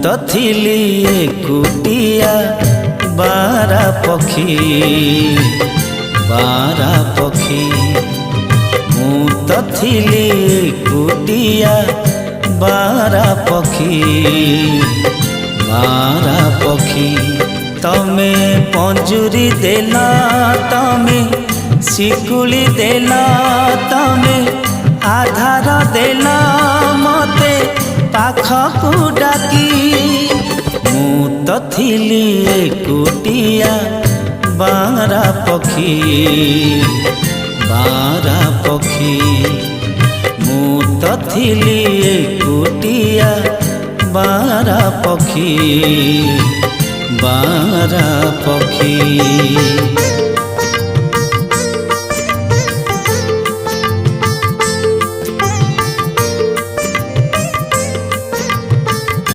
तो थिली एकुटिया बारा पक्षी बारा पक्षी मु तो थिली एकुटिया बारा पक्षी बारा पक्षी तमे पंजुरी देला तमे शिकुली देला तमे आधार देला मते पाखकु डाकी मु तो थिली एकुटिया बारा पक्षी बारा पक्षी मु तो थिली एकुटिया बारा पक्षी बारा पक्षी।